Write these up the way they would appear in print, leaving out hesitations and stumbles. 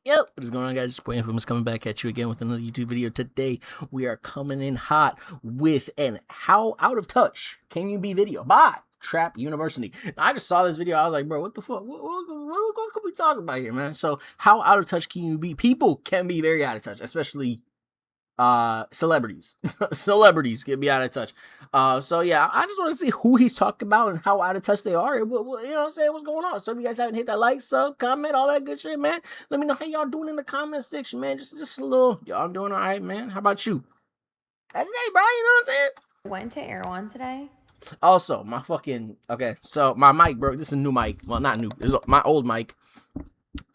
Yo, what is going on, guys? It's YOINFAMOUS coming back at you again with another YouTube video. Today, we are coming in hot with an How Out of Touch Can You Be video by Trap University. Now, I just saw this video. I was like, bro, what the fuck? What can we talk about here, man? So, how out of touch can you be? People can be very out of touch, especially celebrities. Celebrities can be out of touch. So yeah, I just want to see who he's talking about and how out of touch they are. You know what I'm saying? What's going on? So if you guys haven't hit that like, sub, comment, all that good shit, man, let me know how y'all doing in the comment section, man. Just a little, y'all doing all right, man. How about you? That's it, bro. You know what I'm saying? Went to Erewhon today. Also, my fucking, okay, so my mic broke. This is a new mic. Well, not new. This is my old mic.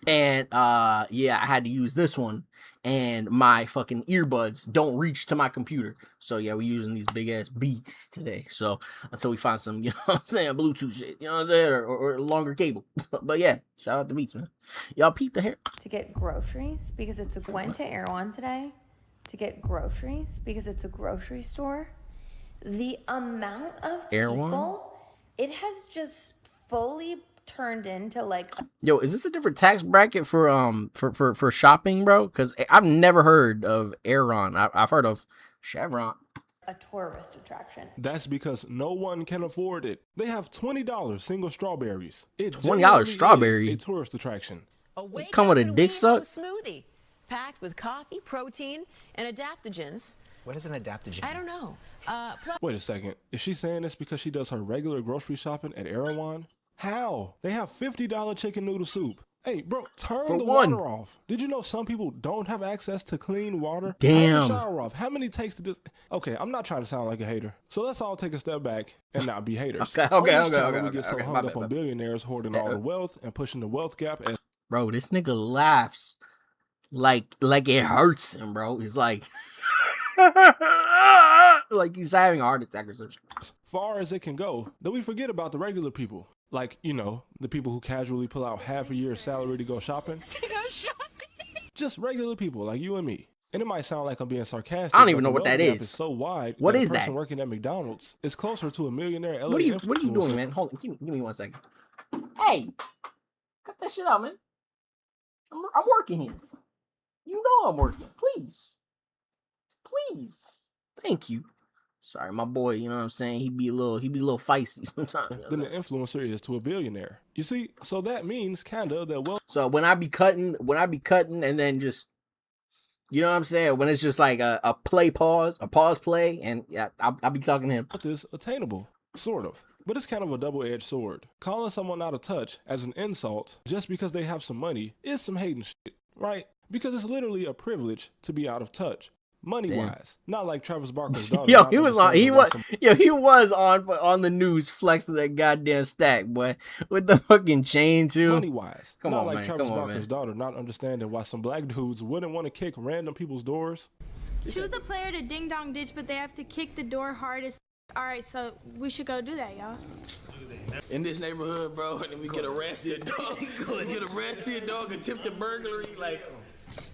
And yeah, I had to use this one. And my fucking earbuds don't reach to my computer. So yeah, we're using these big ass Beats today. So until we find some, you know what I'm saying, Bluetooth shit, you know what I'm saying, or longer cable. But yeah, shout out to Beats, man. Y'all peep the hair. To get groceries because it's a went to Erewhon today. To get groceries because it's a grocery store. The amount of people, it has just fully turned into like yo, is this a different tax bracket for shopping, bro? Because I've never heard of Erewhon. I've heard of Chevron. A tourist attraction. That's because no one can afford it. They have $20 single strawberries. It $20 strawberry, a tourist attraction. Come with a dick suck smoothie packed with coffee, protein, and adaptogens. What is an adaptogen? I don't know. Wait a second. Is she saying this because she does her regular grocery shopping at Erewhon? How? They have $50 chicken noodle soup. Hey, bro, turn the water off. Did you know some people don't have access to clean water? Damn. Turn the shower off. How many takes to this? Okay, I'm not trying to sound like a hater. So let's all take a step back and not be haters. Okay. We get so hung up on billionaires hoarding all the wealth and pushing the wealth gap. Bro, this nigga laughs like it hurts him, bro. He's like, like he's having a heart attack or something. As far as it can go, then we forget about the regular people. Like, you know, the people who casually pull out half a year's salary to go shopping. Just regular people like you and me. And it might sound like I'm being sarcastic. I don't even know what that is. It's so wide. What is that? A person that? working at McDonald's is closer to a millionaire. What are you doing, man? Hold on, give me 1 second. Hey, cut that shit out, man. I'm working here. You know I'm working. Please. Thank you. Sorry, my boy, you know what I'm saying? He be a little feisty sometimes. Then the influencer is to a billionaire. You see, so that means kinda that well. So when I be cutting and then just, you know what I'm saying? When it's just like a pause play, and yeah, I'll be talking to him. Is attainable, sort of. But it's kind of a double-edged sword. Calling someone out of touch as an insult just because they have some money is some hating shit, right? Because it's literally a privilege to be out of touch. Money-wise, not like Travis Barker's daughter. Yo, he was on the news flexing that goddamn stack, boy, with the fucking chain too. Money-wise, come not on, like man. Travis Barker's daughter, not understanding why some black dudes wouldn't want to kick random people's doors. Choose a player to ding dong ditch, but they have to kick the door hardest. All right, so we should go do that, y'all. In this neighborhood, bro, and then we get arrested, dog. Get arrested, dog, attempted burglary, like.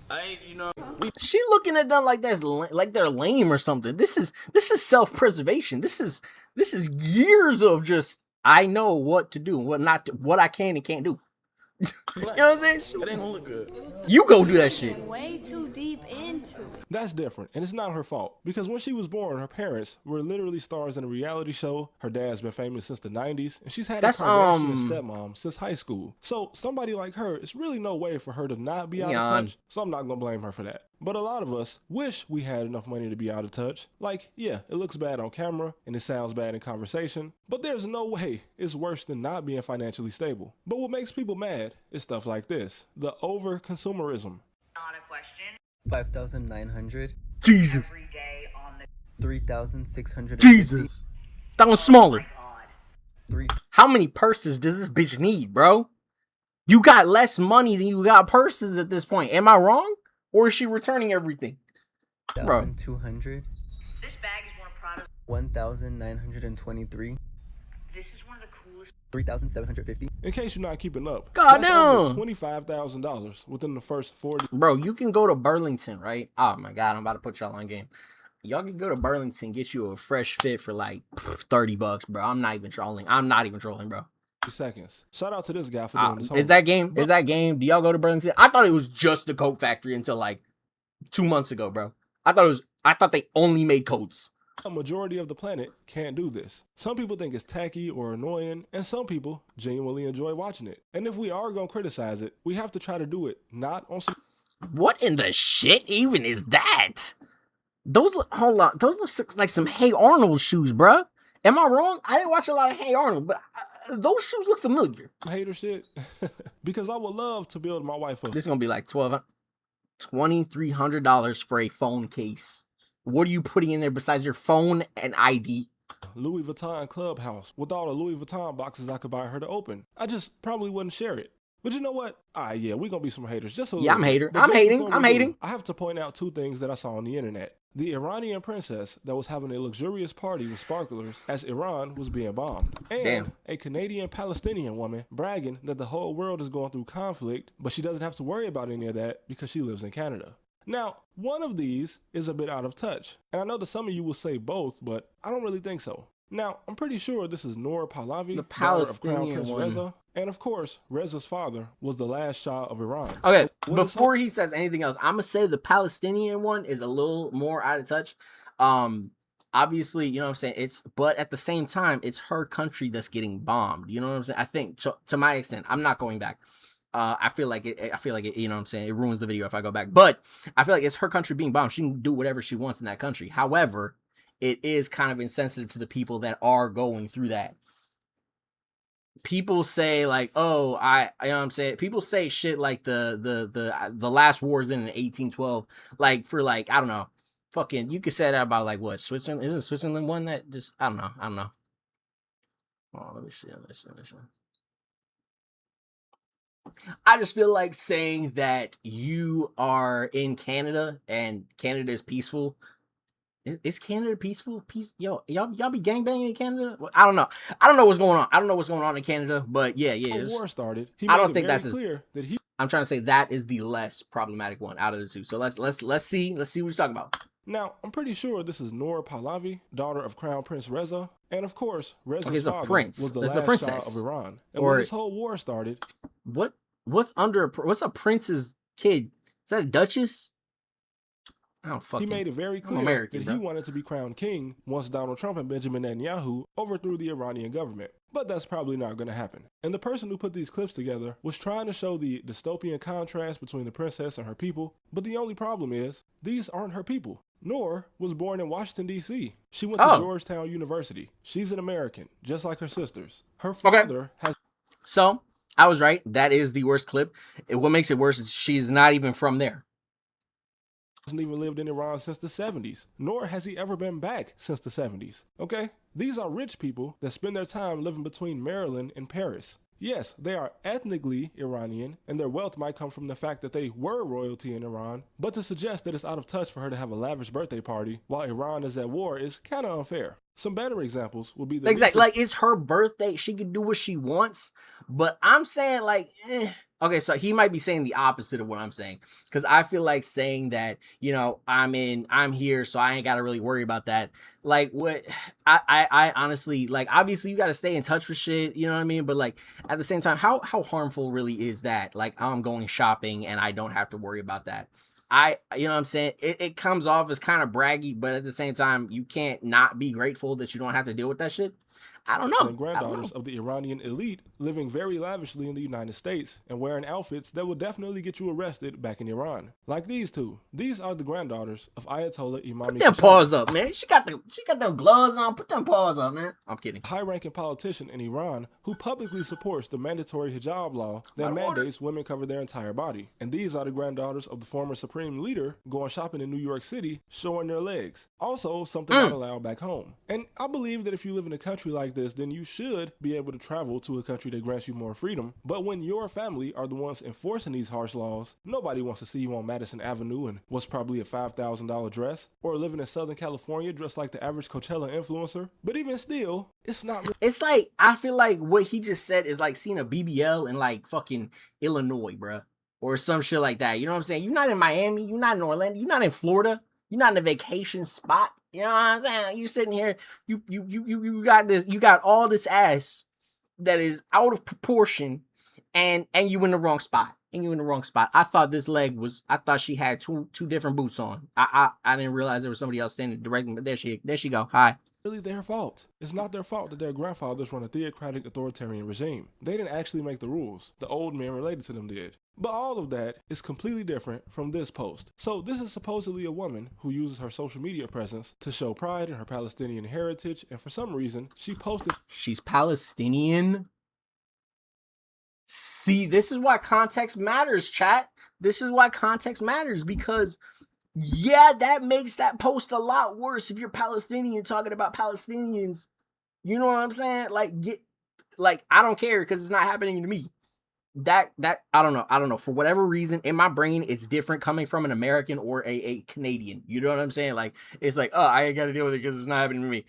I ain't, you know. She looking at them like they're lame or something. This is self-preservation. This is years of just I know what to do, what I can and can't do. You know what I'm saying? It ain't gonna look good. You go do that shit. Way too deep into it. That's different, and it's not her fault. Because when she was born, her parents were literally stars in a reality show. Her dad's been famous since the 90s, and she's had a Kardashian stepmom since high school. So somebody like her, it's really no way for her to not be out of touch. So I'm not gonna blame her for that. But a lot of us wish we had enough money to be out of touch. Like, yeah, it looks bad on camera, and it sounds bad in conversation, but there's no way it's worse than not being financially stable. But what makes people mad is stuff like this. The over-consumerism. Not a question. 5,900. Jesus. Every day on the 3,600. Jesus. That one's smaller. Three. How many purses does this bitch need, bro? You got less money than you got purses at this point. Am I wrong? Or is she returning everything? Bro. 1,200. This bag is one of Prada's. 1,923. This is one of the coolest. 3,750. In case you're not keeping up, God that's damn. over $25,000 within the first 40. Bro, you can go to Burlington, right? Oh my God, I'm about to put y'all on game. Y'all can go to Burlington, get you a fresh fit for like $30, bro. I'm not even trolling, bro. seconds. Shout out to this guy for doing this. Is that game? Is that game? Do y'all go to Burlington? I thought it was just the Coke factory until like 2 months ago, bro. I thought they only made coats. A majority of the planet can't do this. Some people think it's tacky or annoying, and some people genuinely enjoy watching it. And if we are gonna criticize it, we have to try to do it not on some. What in the shit even is that? Those look, hold on, those look like some Hey Arnold shoes, bruh. Am I wrong? I didn't watch a lot of Hey Arnold, but those shoes look familiar. Hater shit. Because I would love to build my wife up. This is gonna be like $2,300 for a phone case. What are you putting in there besides your phone and ID? Louis Vuitton Clubhouse with all the Louis Vuitton boxes I could buy her to open. I just probably wouldn't share it. But you know what? Yeah, we're gonna be some haters. Just a little I'm a hater. But I'm hating. I have to point out 2 things that I saw on the internet. The Iranian princess that was having a luxurious party with sparklers as Iran was being bombed. And a Canadian Palestinian woman bragging that the whole world is going through conflict, but she doesn't have to worry about any of that because she lives in Canada. Now, one of these is a bit out of touch, and I know that some of you will say both, but I don't really think so. Now, I'm pretty sure this is Noor Pahlavi, the daughter of Crown Prince one. Reza, and of course, Reza's father was the last Shah of Iran. Okay, before he says anything else, I'm gonna say the Palestinian one is a little more out of touch. Obviously, you know what I'm saying. But at the same time, it's her country that's getting bombed. You know what I'm saying. I think to my extent, I'm not going back. I feel like it, you know what I'm saying, it ruins the video if I go back. But I feel like it's her country being bombed. She can do whatever she wants in that country. However, it is kind of insensitive to the people that are going through that. People say like, oh, you know what I'm saying? People say shit like the last war has been in 1812. Like for like, I don't know, fucking, you could say that about like what, Switzerland? Isn't Switzerland one that just, I don't know. Oh, let me see. I just feel like saying that you are in Canada and Canada is peaceful. Is Canada peaceful? Y'all be gangbanging in Canada? Well, I don't know. I don't know what's going on. I don't know what's going on in Canada, but yeah. The war started. I don't think that's clear that he. I'm trying to say that is the less problematic one out of the two. So let's see what he's talking about. Now, I'm pretty sure this is Noor Pahlavi, daughter of Crown Prince Reza, and of course, Reza's father was the last Shah of Iran. And when this whole war started, what's a prince's kid? Is that a duchess? I don't fucking. He made it very clear that he wanted to be crowned king once Donald Trump and Benjamin Netanyahu overthrew the Iranian government. But that's probably not going to happen. And the person who put these clips together was trying to show the dystopian contrast between the princess and her people. But the only problem is, these aren't her people. Noor was born in Washington, D.C. She went to Georgetown University. She's an American, just like her sisters. Her father has... So, I was right. That is the worst clip. What makes it worse is she's not even from there. Hasn't even lived in Iran since the 70s, nor has he ever been back since the 70s. Okay? These are rich people that spend their time living between Maryland and Paris. Yes, they are ethnically Iranian, and their wealth might come from the fact that they were royalty in Iran, but to suggest that it's out of touch for her to have a lavish birthday party while Iran is at war is kind of unfair. Some better examples would be the... Exactly, like it's her birthday, she can do what she wants, but I'm saying like, Okay, so he might be saying the opposite of what I'm saying, because I feel like saying that, you know, I'm here, so I ain't got to really worry about that. Like, what I honestly, like, obviously you got to stay in touch with shit, you know what I mean? But like, at the same time, how harmful really is that? Like, I'm going shopping and I don't have to worry about that. You know what I'm saying? It comes off as kind of braggy, but at the same time, you can't not be grateful that you don't have to deal with that shit. I don't know. And granddaughters of the Iranian elite living very lavishly in the United States and wearing outfits that will definitely get you arrested back in Iran. Like these two. These are the granddaughters of Ayatollah Imami. Put them paws up, man. She got them gloves on. Put them paws up, man. I'm kidding. High-ranking politician in Iran who publicly supports the mandatory hijab law that mandates women cover their entire body. And these are the granddaughters of the former supreme leader going shopping in New York City, showing their legs. Also, something not allowed back home. And I believe that if you live in a country like this, then you should be able to travel to a country that grants you more freedom. But when your family are the ones enforcing these harsh laws, nobody wants to see you on Madison Avenue in what's probably a $5,000 dress, or living in Southern California dressed like the average Coachella influencer. But even still, it's not... It's like, I feel like what he just said is like seeing a BBL in like fucking Illinois, bruh. Or some shit like that. You know what I'm saying? You're not in Miami. You're not in Orlando. You're not in Florida. You're not in a vacation spot. You know what I'm saying? You sitting here, you got this, you got all this ass, that is out of proportion, and you in the wrong spot. And you in the wrong spot. I thought this leg was. I thought she had two different boots on. I didn't realize there was somebody else standing directly. But there she go. Hi. Really their fault. It's not their fault that their grandfathers run a theocratic authoritarian regime. They didn't actually make the rules. The old men related to them did. But all of that is completely different from this post. So this is supposedly a woman who uses her social media presence to show pride in her Palestinian heritage, and for some reason she posted she's Palestinian. See, this is why context matters, chat. This is why context matters, because yeah, that makes that post a lot worse if you're Palestinian talking about Palestinians. You know what I'm saying? Like I don't care because it's not happening to me. That I don't know. For whatever reason, in my brain, it's different coming from an American or a Canadian. You know what I'm saying? Like it's like, oh, I ain't got to deal with it because it's not happening to me.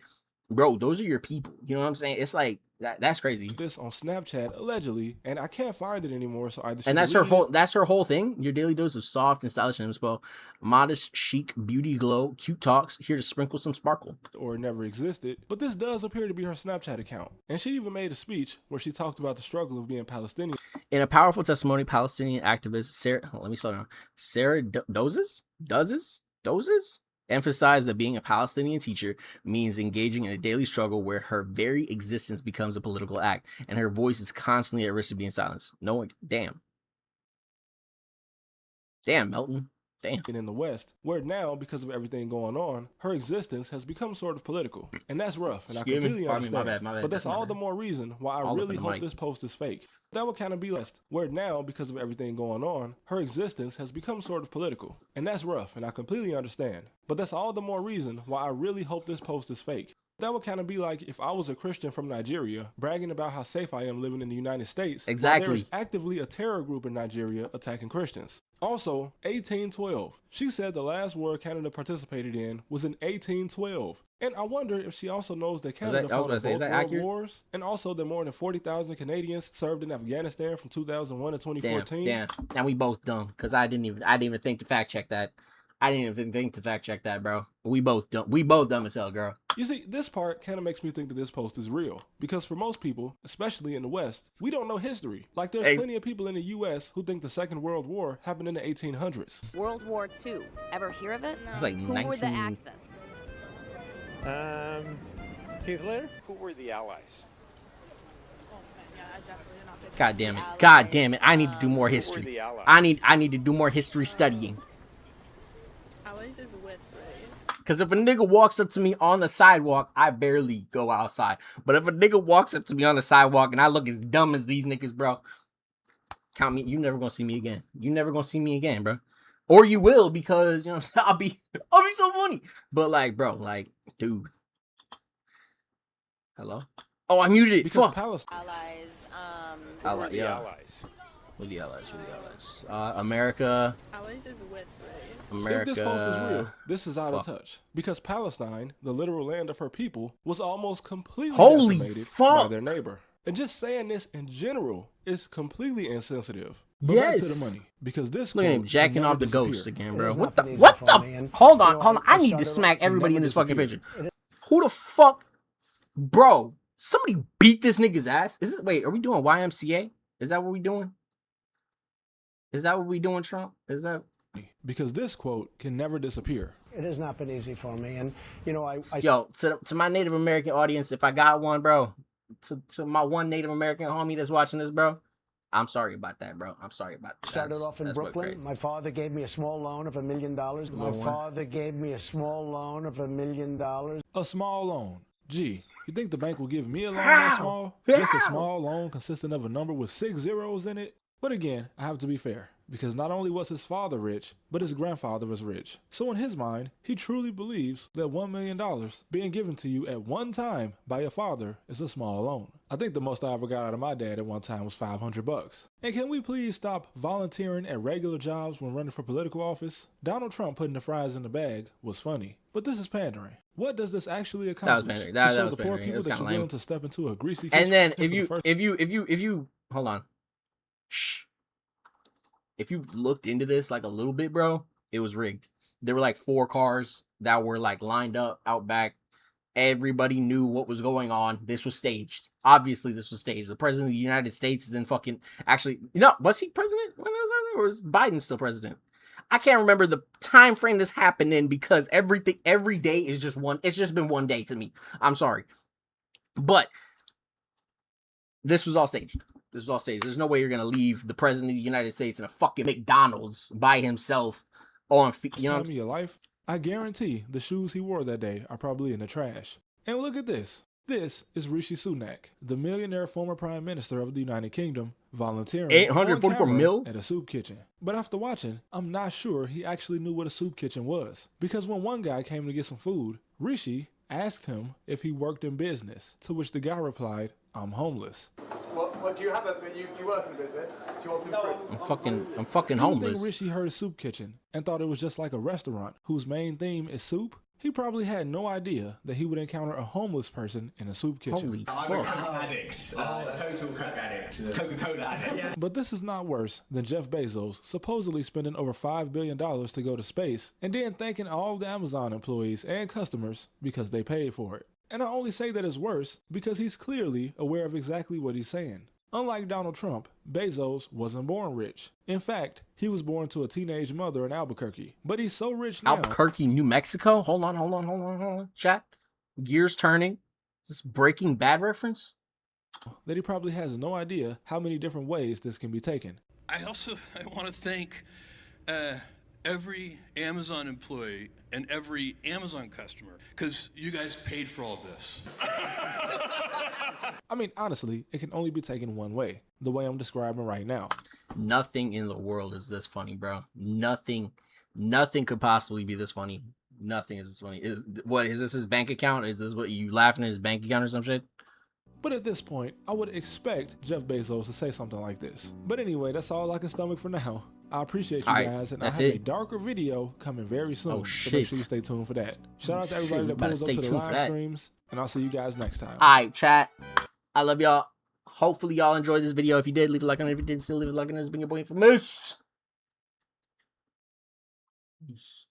Bro, those are your people. You know what I'm saying? It's like that's crazy. This on Snapchat allegedly, and I can't find it anymore. So and that's her whole thing. Your daily dose of soft and stylish inspo, modest, chic, beauty glow, cute talks, here to sprinkle some sparkle. Or it never existed, but this does appear to be her Snapchat account. And she even made a speech where she talked about the struggle of being Palestinian. In a powerful testimony, Palestinian activist Sarah Dozes emphasized that being a Palestinian teacher means engaging in a daily struggle where her very existence becomes a political act, and her voice is constantly at risk of being silenced. No one, damn, Melton. Damn. In the West, where now, because of everything going on, her existence has become sort of political. And that's rough, and I completely understand. My bad. But that's all the more reason why I really hope this post is fake. That would kind of be less. Where now, because of everything going on, her existence has become sort of political. And that's rough, and I completely understand. But that's all the more reason why I really hope this post is fake. That would kind of be like if I was a Christian from Nigeria bragging about how safe I am living in the United States. Exactly. While there is actively a terror group in Nigeria attacking Christians. Also, 1812. She said the last war Canada participated in was in 1812. And I wonder if she also knows that Canada fought in both world wars, and also that more than 40,000 Canadians served in Afghanistan from 2001 to 2014. Damn. Now we both dumb, because I didn't even think to fact check that. I didn't even think to fact check that, bro. We both dumb as hell, girl. You see, this part kind of makes me think that this post is real. Because for most people, especially in the West, we don't know history. Like there's plenty of people in the U.S. who think the Second World War happened in the 1800s. World War II. Ever hear of it? No. It's like Who were the Axis? Hitler? Who were the Allies? God damn it. I need to do more history. I need to do more history studying. Because if a nigga walks up to me on the sidewalk, I barely go outside. But if a nigga walks up to me on the sidewalk and I look as dumb as these niggas, bro, count me. You never gonna see me again. You never gonna see me again, bro. Or you will, because you know what I'm saying? I'll be so funny. But like, bro, like, dude. Hello? Oh, I muted it. Because fuck. Palestine. Allies. The Allies. Who the Allies? America. Allies is with, right? America. If this post is real, this is out of touch. Because Palestine, the literal land of her people, was almost completely decimated by their neighbor. And just saying this in general is completely insensitive. But back to the money. Because this look at him jacking off the ghosts again, bro. What the? Hold on. I need to smack everybody in this fucking picture. Who the fuck? Bro, somebody beat this nigga's ass. Wait, are we doing YMCA? Is that what we doing? Is that what we doing, Trump? Is that? Because this quote can never disappear. It has not been easy for me, and you know, yo, to my Native American audience, if I got one, bro, to my one Native American homie that's watching this, bro, I'm sorry about that, bro. I'm sorry about that. Started off in Brooklyn. My father gave me a small loan of $1 million. My father gave me a small loan of $1 million. A small loan. Gee, you think the bank will give me a loan that small? Just a small loan consisting of a number with 6 zeros in it? But again, I have to be fair, because not only was his father rich, but his grandfather was rich. So in his mind, he truly believes that $1 million being given to you at one time by your father is a small loan. I think the most I ever got out of my dad at one time was $500. And can we please stop volunteering at regular jobs when running for political office? Donald Trump putting the fries in the bag was funny, but this is pandering. What does this actually accomplish? That to show was the poor pandering. people that you're willing to step into a greasy kitchen? And then if you hold on. Shh. If you looked into this like a little bit, bro, it was rigged. There were like 4 cars that were like lined up out back, Everybody knew what was going on. This was staged. Obviously, this was staged. The president of the United States is in fucking... Actually, was he president when it was happening? Or was Biden still president? I can't remember the time frame this happened in because every day is just one... It's just been one day to me. I'm sorry. But this was all staged. This is all staged. There's no way you're going to leave the president of the United States in a fucking McDonald's by himself on... You know, time of your life? I guarantee the shoes he wore that day are probably in the trash. And look at this. This is Rishi Sunak, the millionaire former prime minister of the United Kingdom, volunteering 844 mil at a soup kitchen. But after watching, I'm not sure he actually knew what a soup kitchen was. Because when one guy came to get some food, Rishi asked him if he worked in business, to which the guy replied, "I'm homeless." What do you have? You work in business? Do you want some fruit? I'm fucking I homeless. think Rishi heard soup kitchen and thought it was just like a restaurant whose main theme is soup. He probably had no idea that he would encounter a homeless person in a soup kitchen. Holy fuck. I'm a crack addict. Total crack addict. Coca-Cola addict. But this is not worse than Jeff Bezos supposedly spending over $5 billion to go to space and then thanking all the Amazon employees and customers because they paid for it. And I only say that it's worse because he's clearly aware of exactly what he's saying. Unlike Donald Trump, Bezos wasn't born rich. In fact, he was born to a teenage mother in Albuquerque. But he's so rich now... Albuquerque, New Mexico? Hold on. Chat. Gears turning. Is this Breaking Bad reference? ...that he probably has no idea how many different ways this can be taken. I want to thank every Amazon employee and every Amazon customer because you guys paid for all this. I mean, honestly, it can only be taken one way, the way I'm describing right now. Nothing in the world is this funny, bro. Nothing could possibly be this funny. Nothing is this funny. Is this his bank account? Is this what you laughing at his bank account or some shit? But at this point, I would expect Jeff Bezos to say something like this. But anyway, that's all I can stomach for now. I appreciate you guys, and I have a darker video coming very soon. Oh, so shit. make sure you stay tuned for that. Shout out to everybody that pulls up to the live streams, and I'll see you guys next time. Alright, chat. I love y'all. Hopefully y'all enjoyed this video. If you did, leave a like on it. If you didn't, still leave a like on it. It's been your boy YOINFAMOUS. Peace.